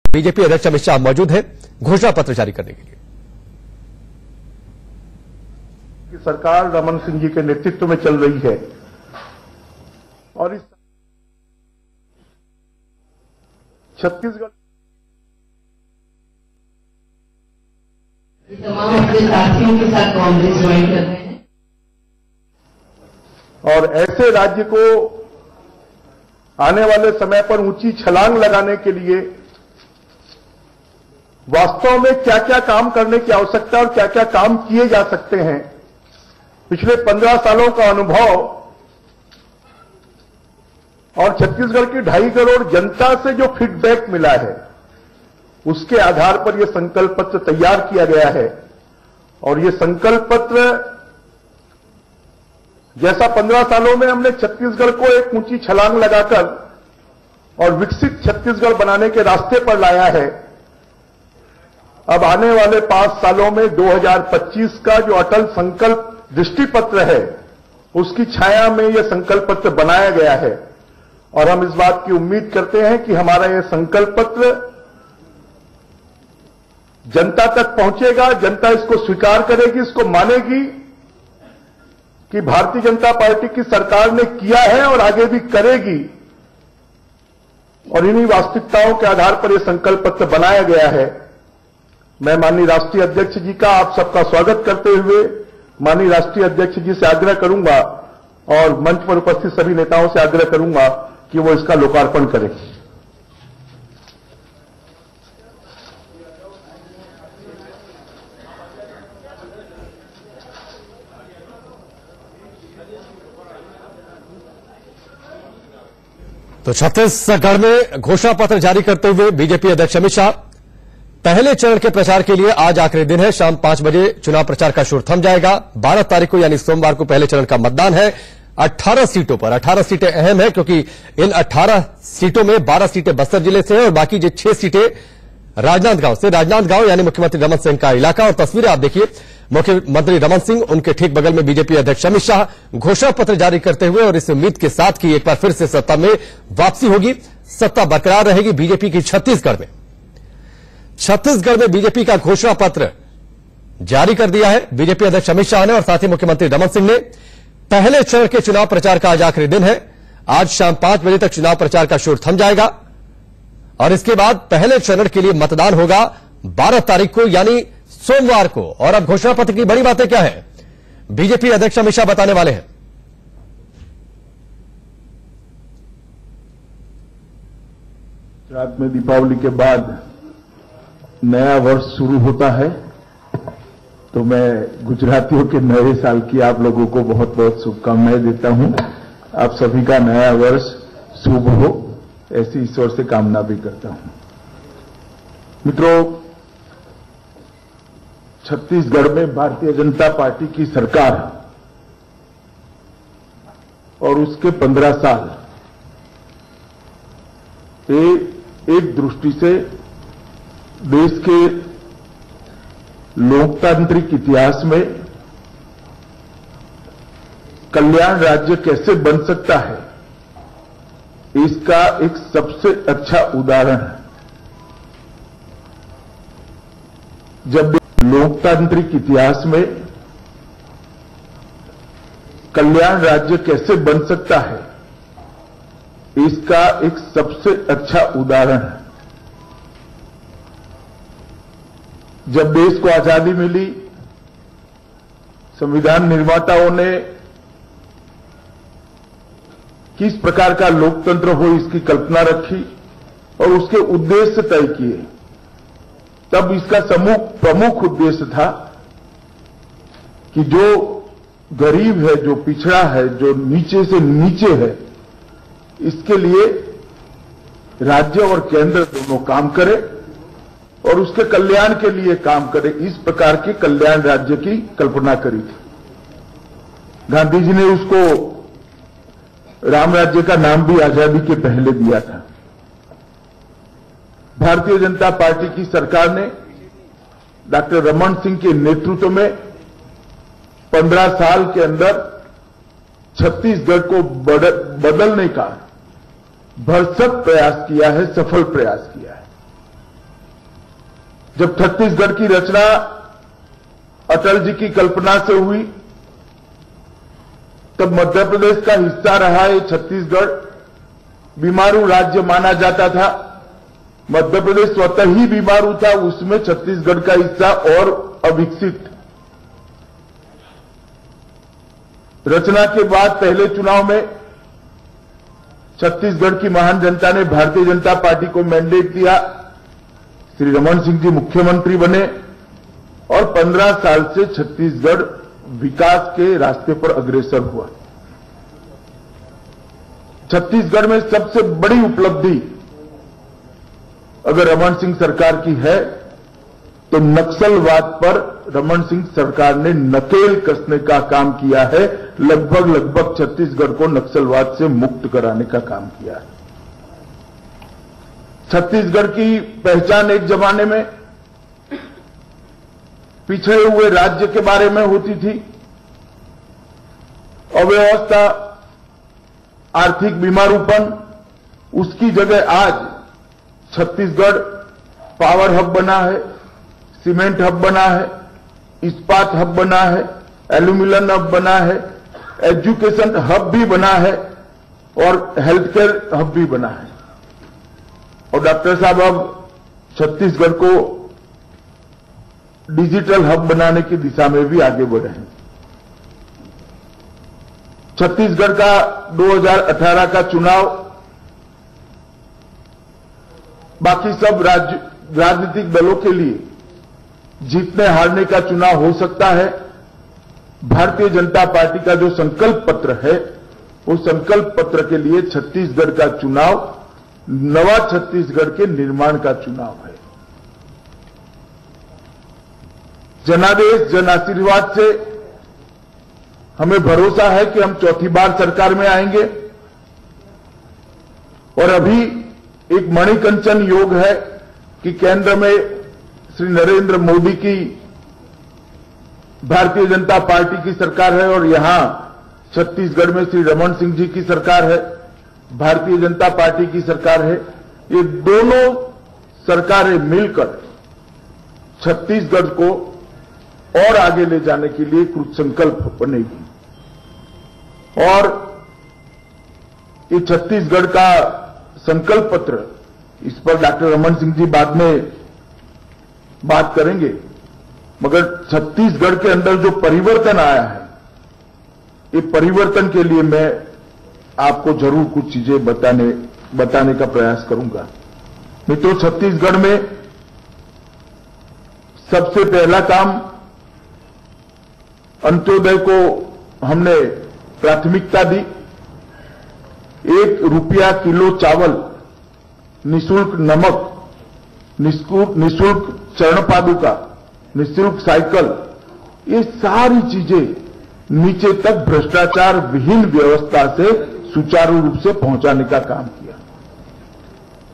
BJP अध्यक्ष अमित शाह मौजूद हैं घोषणा पत्र जारी करने के लिए। सरकार रमन सिंह जी के नेतृत्व में चल रही है और इस छत्तीसगढ़ तमाम अपने साथियों के साथ कांग्रेस ज्वाइन कर रहे हैं और ऐसे राज्य को आने वाले समय पर ऊंची छलांग लगाने के लिए वास्तव में क्या क्या काम करने की आवश्यकता और क्या क्या काम किए जा सकते हैं, पिछले 15 सालों का अनुभव और छत्तीसगढ़ की 2.5 करोड़ जनता से जो फीडबैक मिला है उसके आधार पर यह संकल्प पत्र तैयार किया गया है। और यह संकल्प पत्र जैसा 15 सालों में हमने छत्तीसगढ़ को एक ऊंची छलांग लगाकर और विकसित छत्तीसगढ़ बनाने के रास्ते पर लाया है, अब आने वाले 5 सालों में 2025 का जो अटल संकल्प दृष्टि पत्र है उसकी छाया में यह संकल्प पत्र बनाया गया है। और हम इस बात की उम्मीद करते हैं कि हमारा यह संकल्प पत्र जनता तक पहुंचेगा, जनता इसको स्वीकार करेगी, इसको मानेगी कि भारतीय जनता पार्टी की सरकार ने किया है और आगे भी करेगी। और इन्हीं वास्तविकताओं के आधार पर यह संकल्प पत्र बनाया गया है। मैं माननीय राष्ट्रीय अध्यक्ष जी का आप सबका स्वागत करते हुए माननीय राष्ट्रीय अध्यक्ष जी से आग्रह करूंगा और मंच पर उपस्थित सभी नेताओं से आग्रह करूंगा कि वो इसका लोकार्पण करें। तो छत्तीसगढ़ में घोषणा पत्र जारी करते हुए बीजेपी अध्यक्ष अमित शाह पहले चरण के प्रचार के लिए आज आखिरी दिन है। शाम 5 बजे चुनाव प्रचार का शोर थम जाएगा। 12 तारीख को यानी सोमवार को पहले चरण का मतदान है 18 सीटों पर। 18 सीटें अहम है क्योंकि इन 18 सीटों में 12 सीटें बस्तर जिले से हैं और बाकी जो 6 सीटें राजनांदगांव से। राजनांदगांव यानी मुख्यमंत्री रमन सिंह का इलाका। और तस्वीरें आप देखिए, मुख्यमंत्री रमन सिंह, उनके ठीक बगल में बीजेपी अध्यक्ष अमित शाह घोषणा पत्र जारी करते हुए और इस उम्मीद के साथ कि एक बार फिर से सत्ता में वापसी होगी, सत्ता बरकरार रहेगी बीजेपी की छत्तीसगढ़ में। छत्तीसगढ़ में बीजेपी का घोषणा पत्र जारी कर दिया है बीजेपी अध्यक्ष अमित शाह ने और साथ ही मुख्यमंत्री रमन सिंह ने। पहले चरण के चुनाव प्रचार का आज आखिरी दिन है। आज शाम 5 बजे तक चुनाव प्रचार का शोर थम जाएगा और इसके बाद पहले चरण के लिए मतदान होगा 12 तारीख को यानी सोमवार को। और अब घोषणा पत्र की बड़ी बातें क्या है, बीजेपी अध्यक्ष अमित शाह बताने वाले हैं। रात में दीपावली के बाद नया वर्ष शुरू होता है तो मैं गुजरातियों के नए साल की आप लोगों को बहुत बहुत शुभकामनाएं देता हूं। आप सभी का नया वर्ष शुभ हो, ऐसी ईश्वर से कामना भी करता हूं। मित्रों, छत्तीसगढ़ में भारतीय जनता पार्टी की सरकार और उसके 15 साल एक दृष्टि से देश के लोकतांत्रिक इतिहास में कल्याण राज्य कैसे बन सकता है इसका एक सबसे अच्छा उदाहरण है। जब लोकतांत्रिक इतिहास में कल्याण राज्य कैसे बन सकता है इसका एक सबसे अच्छा उदाहरण है। जब देश को आजादी मिली, संविधान निर्माताओं ने किस प्रकार का लोकतंत्र हो इसकी कल्पना रखी और उसके उद्देश्य तय किए। तब इसका प्रमुख उद्देश्य था कि जो गरीब है, जो पिछड़ा है, जो नीचे से नीचे है, इसके लिए राज्य और केंद्र दोनों काम करे और उसके कल्याण के लिए काम करे। इस प्रकार के कल्याण राज्य की कल्पना करी थी। गांधी जी ने उसको राम राज्य का नाम भी आजादी के पहले दिया था। भारतीय जनता पार्टी की सरकार ने डॉक्टर रमन सिंह के नेतृत्व में 15 साल के अंदर छत्तीसगढ़ को बदलने का भरसक प्रयास किया है, सफल प्रयास किया है। जब छत्तीसगढ़ की रचना अटल जी की कल्पना से हुई, तब मध्य प्रदेश का हिस्सा रहा ये छत्तीसगढ़ बीमारू राज्य माना जाता था। मध्य प्रदेश स्वतः ही बीमारू था, उसमें छत्तीसगढ़ का हिस्सा और अविकसित। रचना के बाद पहले चुनाव में छत्तीसगढ़ की महान जनता ने भारतीय जनता पार्टी को मैंडेट दिया, श्री रमन सिंह जी मुख्यमंत्री बने और 15 साल से छत्तीसगढ़ विकास के रास्ते पर अग्रसर हुआ। छत्तीसगढ़ में सबसे बड़ी उपलब्धि अगर रमन सिंह सरकार की है तो नक्सलवाद पर रमन सिंह सरकार ने नकेल कसने का काम किया है। लगभग छत्तीसगढ़ को नक्सलवाद से मुक्त कराने का काम किया है। छत्तीसगढ़ की पहचान एक जमाने में पिछड़े हुए राज्य के बारे में होती थी। अव्यवस्था, आर्थिक बीमारूपन, उसकी जगह आज छत्तीसगढ़ पावर हब बना है, सीमेंट हब बना है, इस्पात हब बना है, एल्यूमिनियम हब बना है, एजुकेशन हब भी बना है और हेल्थ केयर हब भी बना है। और डॉक्टर साहब अब छत्तीसगढ़ को डिजिटल हब बनाने की दिशा में भी आगे बढ़े हैं। छत्तीसगढ़ का 2018 का चुनाव बाकी सब राजनीतिक दलों के लिए जीतने हारने का चुनाव हो सकता है। भारतीय जनता पार्टी का जो संकल्प पत्र है, वो संकल्प पत्र के लिए छत्तीसगढ़ का चुनाव नवा छत्तीसगढ़ के निर्माण का चुनाव है। जनादेश जन आशीर्वाद से हमें भरोसा है कि हम चौथी बार सरकार में आएंगे और अभी एक मणिकंचन योग है कि केंद्र में श्री नरेंद्र मोदी की भारतीय जनता पार्टी की सरकार है और यहां छत्तीसगढ़ में श्री रमन सिंह जी की सरकार है, भारतीय जनता पार्टी की सरकार है। ये दोनों सरकारें मिलकर छत्तीसगढ़ को और आगे ले जाने के लिए कृत संकल्प बनेगी। और ये छत्तीसगढ़ का संकल्प पत्र, इस पर डॉक्टर रमन सिंह जी बाद में बात करेंगे, मगर छत्तीसगढ़ के अंदर जो परिवर्तन आया है, ये परिवर्तन के लिए मैं आपको जरूर कुछ चीजें बताने का प्रयास करूंगा। मित्रों, छत्तीसगढ़ में सबसे पहला काम अंत्योदय को हमने प्राथमिकता दी। 1 रुपया किलो चावल, निःशुल्क नमक, निःशुल्क चरण पादुका, निःशुल्क साइकिल, ये सारी चीजें नीचे तक भ्रष्टाचार विहीन व्यवस्था से सुचारू रूप से पहुंचाने का काम किया।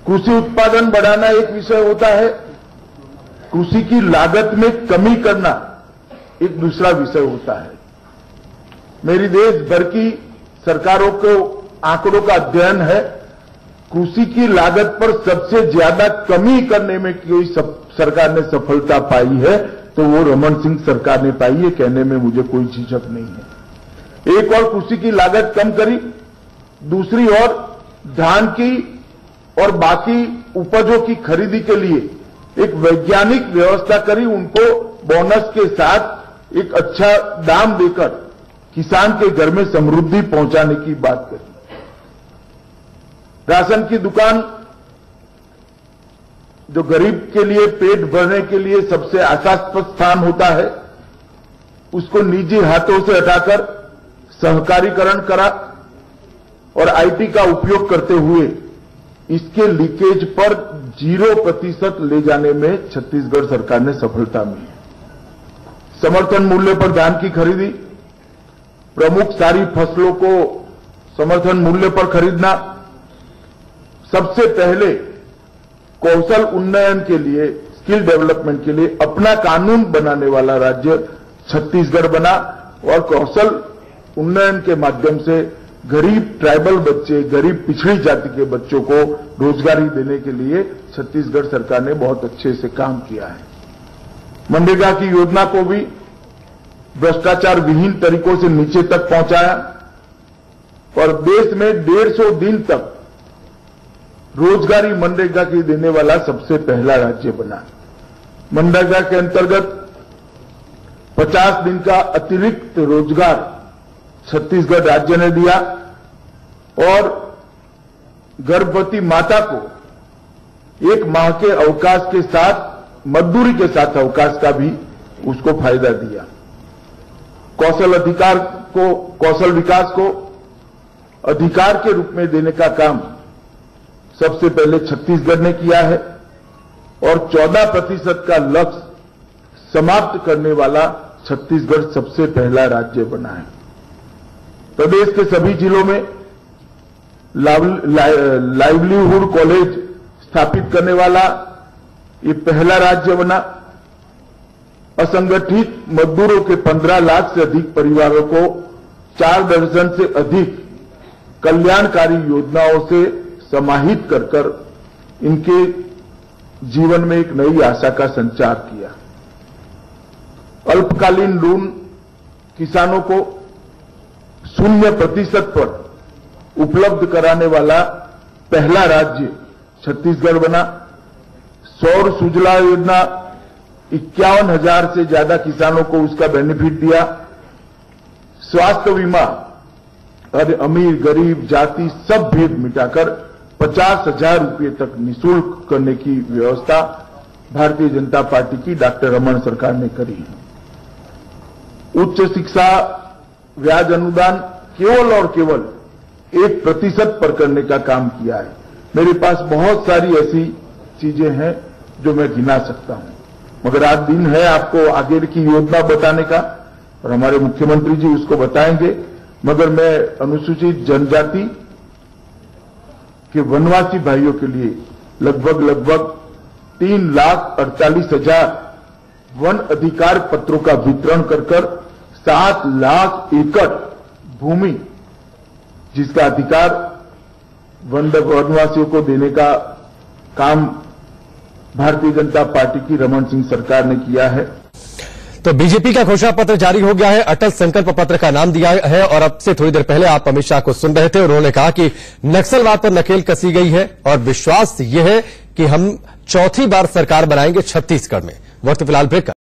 कृषि उत्पादन बढ़ाना एक विषय होता है, कृषि की लागत में कमी करना एक दूसरा विषय होता है। मेरी देश भर की सरकारों को आंकड़ों का अध्ययन है, कृषि की लागत पर सबसे ज्यादा कमी करने में कोई सरकार ने सफलता पाई है तो वो रमन सिंह सरकार ने पाई है, कहने में मुझे कोई झिझक नहीं है। एक और कृषि की लागत कम करी, दूसरी ओर धान की और बाकी उपजों की खरीदी के लिए एक वैज्ञानिक व्यवस्था करी, उनको बोनस के साथ एक अच्छा दाम देकर किसान के घर में समृद्धि पहुंचाने की बात करी। राशन की दुकान, जो गरीब के लिए पेट भरने के लिए सबसे आशास्पद स्थान होता है, उसको निजी हाथों से हटाकर सहकारीकरण करा और आईटी का उपयोग करते हुए इसके लीकेज पर 0% ले जाने में छत्तीसगढ़ सरकार ने सफलता मिली। समर्थन मूल्य पर धान की खरीदी, प्रमुख सारी फसलों को समर्थन मूल्य पर खरीदना, सबसे पहले कौशल उन्नयन के लिए, स्किल डेवलपमेंट के लिए अपना कानून बनाने वाला राज्य छत्तीसगढ़ बना और कौशल उन्नयन के माध्यम से गरीब ट्राइबल बच्चे, गरीब पिछड़ी जाति के बच्चों को रोजगारी देने के लिए छत्तीसगढ़ सरकार ने बहुत अच्छे से काम किया है। मनरेगा की योजना को भी भ्रष्टाचार विहीन तरीकों से नीचे तक पहुंचाया और देश में 150 दिन तक रोजगारी मनरेगा की देने वाला सबसे पहला राज्य बना। मनरेगा के अंतर्गत 50 दिन का अतिरिक्त रोजगार छत्तीसगढ़ राज्य ने दिया और गर्भवती माता को 1 माह के अवकाश के साथ, मजदूरी के साथ अवकाश का भी उसको फायदा दिया। कौशल विकास को अधिकार के रूप में देने का काम सबसे पहले छत्तीसगढ़ ने किया है और 14% का लक्ष्य समाप्त करने वाला छत्तीसगढ़ सबसे पहला राज्य बना है। प्रदेश के सभी जिलों में लाइवलीहुड कॉलेज स्थापित करने वाला ये पहला राज्य बना। असंगठित मजदूरों के 15 लाख से अधिक परिवारों को 4 दर्जन से अधिक कल्याणकारी योजनाओं से समाहित कर इनके जीवन में एक नई आशा का संचार किया। अल्पकालीन लोन किसानों को 0% पर उपलब्ध कराने वाला पहला राज्य छत्तीसगढ़ बना। सौर सुजला योजना 51,000 से ज्यादा किसानों को उसका बेनिफिट दिया। स्वास्थ्य बीमा और अमीर गरीब जाति सब भेद मिटाकर 50,000 रुपये तक निःशुल्क करने की व्यवस्था भारतीय जनता पार्टी की डॉक्टर रमन सरकार ने करी। उच्च शिक्षा ब्याज अनुदान केवल और केवल 1% पर करने का काम किया है। मेरे पास बहुत सारी ऐसी चीजें हैं जो मैं गिना सकता हूं, मगर आज दिन है आपको आगे की योजना बताने का और हमारे मुख्यमंत्री जी उसको बताएंगे। मगर मैं अनुसूचित जनजाति के वनवासी भाइयों के लिए लगभग 3,48,000 वन अधिकार पत्रों का वितरण कर 7 लाख एकड़ भूमि जिसका अधिकार वनवासियों को देने का काम भारतीय जनता पार्टी की रमन सिंह सरकार ने किया है। तो बीजेपी का घोषणा पत्र जारी हो गया है, अटल संकल्प पत्र का नाम दिया है और अब से थोड़ी देर पहले आप अमित शाह को सुन रहे थे। उन्होंने कहा कि नक्सलवाद पर नकेल कसी गई है और विश्वास यह है कि हम चौथी बार सरकार बनाएंगे छत्तीसगढ़ में। वक्त फिलहाल ब्रेक का।